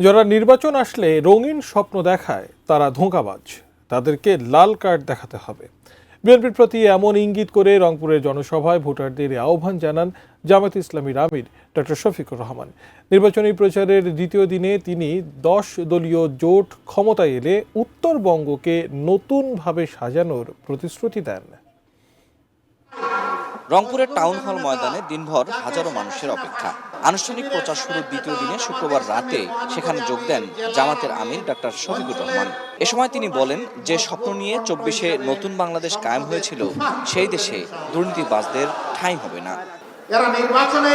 যারা নির্বাচন আসলে রঙিন স্বপ্ন দেখায় তারা ধোঁকাবাজ, তাদেরকে লাল কার্ড দেখাতে হবে। বিএনপির প্রতি এমন ইঙ্গিত করে রংপুরের জনসভায় ভোটারদের আহ্বান জানান জামায়াত ইসলামীর আমির ডক্টর শফিকুর রহমান। নির্বাচনী প্রচারের দ্বিতীয় দিনে তিনি 10 দলীয় জোট ক্ষমতায় এলে উত্তরবঙ্গকে নতুনভাবে সাজানোর প্রতিশ্রুতি দেন। রংপুরের টাউন হল ময়দানে দিনভর হাজারো মানুষের অপেক্ষা। আনুষ্ঠানিক প্রচার শুরুর দ্বিতীয় দিনে শুক্রবার রাতে সেখানে যোগ দেন জামাতের আমির ডক্টর শফিকুর রহমান। এ সময় তিনি বলেন, যে স্বপ্ন নিয়ে 24-এ নতুন বাংলাদেশ কায়েম হয়েছিল, সেই দেশে দুর্নীতিবাজদের ঠাঁই হবে না। এরা নির্বাচনে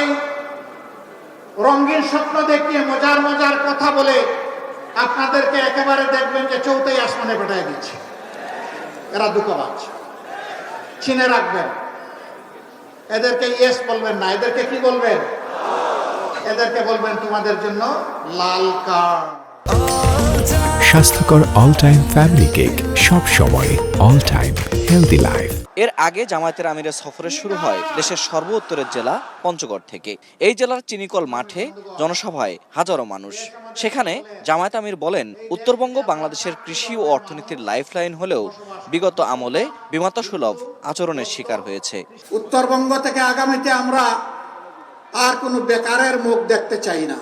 রঙিন স্বপ্ন দেখিয়ে মজার মজার কথা বলে আপনাদেরকে একেবারে দেখবেন যে চৌথাই আসমানে পাঠিয়ে দিচ্ছে। এরা ধোঁকাবাজ, চিনে রাখবেন। এদেরকে ইয়েস বলবেন না, এদেরকে কি বলবেন? এদেরকে বলবেন তোমাদের জন্য লাল কার্ড। স্বাস্থ্যকর অল টাইম ফ্যামিলি কেক, সব সময় অল টাইম হেলদি লাইফ। এর আগে জামায়াতের আমিরের সফরে শুরু হয় দেশের সর্বোত্তরের জেলা পঞ্চগড় থেকে। এই জেলার চিনিকল মাঠে জনসভায় হাজারো মানুষ। সেখানে জামায়াত আমির বলেন, উত্তরবঙ্গ বাংলাদেশের কৃষি ও অর্থনীতির লাইফলাইন হলেও বিগত আমলে বিমাতসুলভ আচরণের শিকার হয়েছে। উত্তরবঙ্গ থেকে আগামীতে আমরা আর কোনো বেকারের মুখ দেখতে চাই না।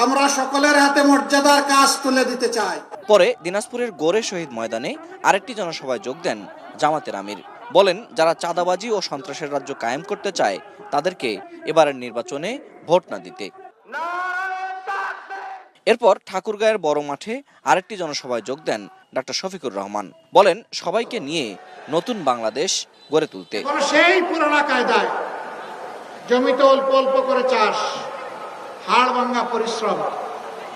আমরা সকলের হাতে মর্যাদার কাজ তুলে দিতে চাই। পরে দিনাজপুরের গোরে শহীদ ময়দানে আরেকটি জনসভায় যোগ দেন জামাতের আমির। বলেন, যারা চাঁদাবাজি ও সন্ত্রাসের রাজ্য কায়েম করতে চায় তাদেরকে এবারের নির্বাচনে ভোট না দিতে। এরপর ঠাকুরগাঁয়ের বড় মাঠে আরেকটি জনসভায় যোগ দেন ডক্টর শফিকুর রহমান। বলেন, সবাইকে নিয়ে নতুন বাংলাদেশ গড়ে তুলতে। সেই পুরোনো কায়দায় জমিতে অল্প অল্প করে চাষ, হাড় ভাঙ্গা পরিশ্রম,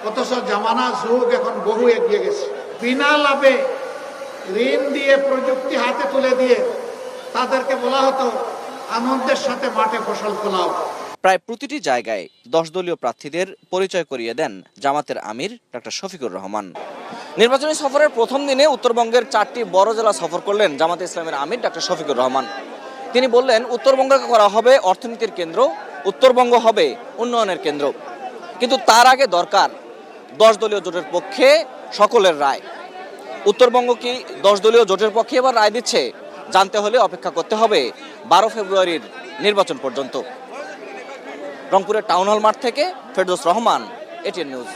অথচ জামানা যুগ এখন বহু এগিয়ে গেছে। বিনা লাভে ঋণ দিয়ে প্রযুক্তি হাতে তুলে দিয়ে তাদেরকে বলা হতো আনন্দের সাথে মাঠে ফসল ফলাও। প্রায় প্রতিটি জায়গায় 10 দলীয় প্রার্থীদের পরিচয় করিয়ে দেন জামাতের আমির ডক্টর শফিকুর রহমান। নির্বাচনী সফরের প্রথম দিনে উত্তরবঙ্গের 4টি বড় জেলা সফর করলেন জামাতে ইসলামের আমির ডক্টর শফিকুর রহমান। তিনি বললেন, উত্তরবঙ্গকে করা হবে অর্থনীতির কেন্দ্র, উত্তরবঙ্গ হবে উন্নয়নের কেন্দ্র। কিন্তু তার আগে দরকার 10 দলীয় জোটের পক্ষে সকলের রায়। উত্তরবঙ্গ কি 10 দলীয় জোটের পক্ষে এবার রায় দিচ্ছে? জানতে হলে অপেক্ষা করতে হবে 12 ফেব্রুয়ারির নির্বাচন পর্যন্ত। রংপুরের টাউন হল মাঠ থেকে ফেরদৌস রহমান, এটিএন নিউজ।